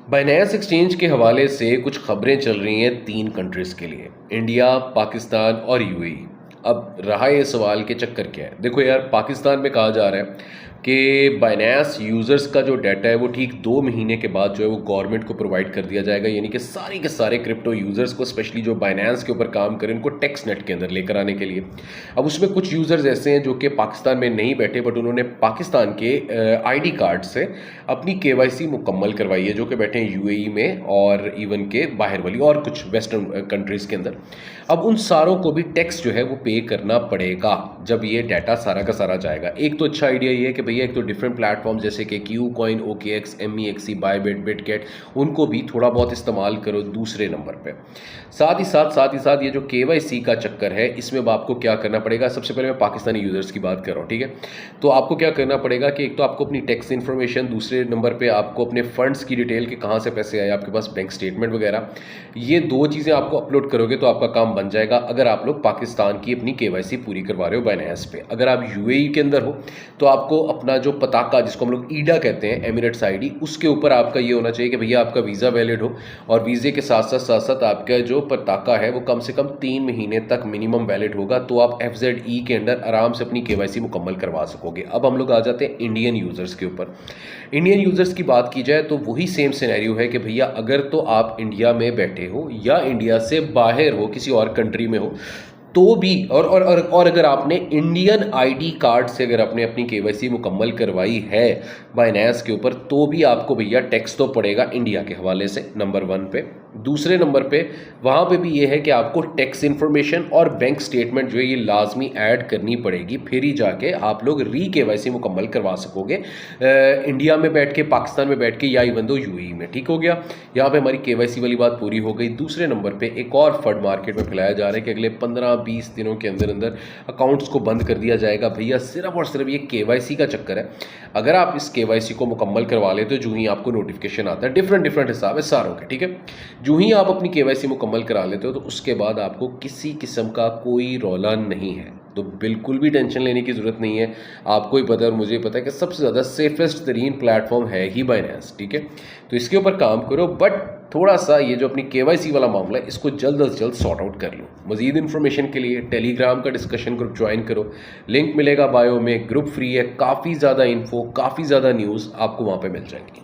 Binance exchange के हवाले से कुछ खबरें चल रही हैं तीन कंट्रीज़ के लिए, इंडिया, पाकिस्तान और यूएई। अब रहा ये सवाल कि चक्कर क्या है। देखो यार, पाकिस्तान में कहा जा रहा है कि बाइनेंस यूज़र्स का जो डाटा है वो ठीक 2 महीने के बाद जो है वो गवर्नमेंट को प्रोवाइड कर दिया जाएगा। यानी कि सारे के सारे क्रिप्टो यूज़र्स को, स्पेशली जो बाइनेंस के ऊपर काम करें, उनको टेक्स नेट के अंदर लेकर आने के लिए। अब उसमें कुछ यूज़र्स ऐसे हैं जो कि पाकिस्तान में नहीं बैठे, बट उन्होंने पाकिस्तान के आईडी कार्ड से अपनी केवाईसी मुकम्मल करवाई है, जो कि बैठे हैं यूएई में और इवन के बाहर वाली और कुछ वेस्टर्न कंट्रीज़ के अंदर। अब उन सारों को भी टैक्स जो है वो पे करना पड़ेगा जब ये डाटा सारा का सारा जाएगा। एक तो अच्छा आइडिया ये है कि भैया एक तो डिफरेंट प्लेटफॉर्म जैसे कि Q coin, OKX, MEXC, Bybit, Bitget, उनको भी थोड़ा बहुत इस्तेमाल करो दूसरे नंबर पे। साथ ही साथ ये जो केवाईसी का चक्कर है, इसमें अब आपको क्या करना पड़ेगा। सबसे पहले मैं पाकिस्तानी यूज़र्स की बात कर रहा हूँ, ठीक है। तो आपको क्या करना पड़ेगा कि एक तो आपको अपनी टैक्स इन्फॉर्मेशन, दूसरे नंबर पे आपको अपने फंड्स की डिटेल कि कहाँ से पैसे आए, आपके पास बैंक स्टेटमेंट वगैरह, ये दो चीज़ें आपको अपलोड करोगे तो आपका काम बन जाएगा। अगर आप लोग पाकिस्तान की अपनी केवाईसी पूरी करवा रहे हो बाइनेंस पे। अगर आप यूएई के अंदर हो तो आपको अपना जो पताका, जिसको हम लोग ईडा कहते हैं, एमिरेट्स आईडी, उसके ऊपर आपका ये होना चाहिए कि भैया आपका वीज़ा वैलिड हो, और वीज़े के साथ साथ आपका जो पताका है वो कम से कम 3 महीने तक मिनिमम वैलिड होगा, तो आप FZE के अंदर आराम से अपनी केवाईसी मुकम्मल करवा सकोगे। अब हम लोग आ जाते हैं इंडियन यूज़र्स के ऊपर। इंडियन यूज़र्स की बात की जाए तो वही सेम सिनेरियो है कि भैया अगर तो आप इंडिया में बैठे हो या इंडिया से बाहर हो, किसी और कंट्री में हो, तो भी और अगर आपने इंडियन आईडी कार्ड से अगर आपने अपनी केवाईसी मुकम्मल करवाई है बाइनेंस के ऊपर, तो भी आपको भैया टैक्स तो पड़ेगा इंडिया के हवाले से, नंबर 1 पे। दूसरे नंबर पे वहाँ पे भी ये है कि आपको टैक्स इन्फॉर्मेशन और बैंक स्टेटमेंट जो है ये लाजमी ऐड करनी पड़ेगी, फिर ही जाके आप लोग केवाईसी मुकम्मल करवा सकोगे इंडिया में बैठ के, पाकिस्तान में बैठ के, या इवन दो यूएई में। ठीक हो गया, यहाँ पे हमारी केवाईसी वाली बात पूरी हो गई। दूसरे नंबर पे एक और फंड मार्केट में फैलाया जा रहा है कि अगले 15-20 दिनों के अंदर अंदर अकाउंट्स को बंद कर दिया जाएगा। भैया सिर्फ और सिर्फ ये केवाईसी का चक्कर है। अगर आप इस केवाईसी को मुकम्मल करवा लेते हो, जो ही आपको नोटिफिकेशन आता है, डिफरेंट हिसाब है सारों के, ठीक है, जो ही आप अपनी केवाईसी मुकम्मल करा लेते हो तो उसके बाद आपको किसी किस्म का कोई रौला नहीं है। तो बिल्कुल भी टेंशन लेने की ज़रूरत नहीं है। आपको ही पता है और मुझे पता है कि सबसे ज़्यादा सेफेस्ट तरीन प्लेटफॉर्म है ही बाइनेंस, ठीक है। तो इसके ऊपर काम करो, बट थोड़ा सा ये जो अपनी केवाईसी वाला मामला है इसको जल्द अज जल्द सॉर्ट आउट कर लो। मजीद इन्फॉर्मेशन के लिए टेलीग्राम का डिस्कशन ग्रुप ज्वाइन करो, लिंक मिलेगा बायो में। ग्रुप फ्री है, काफ़ी ज़्यादा इन्फो, काफ़ी ज़्यादा न्यूज़ आपको वहाँ पे मिल जाएगी।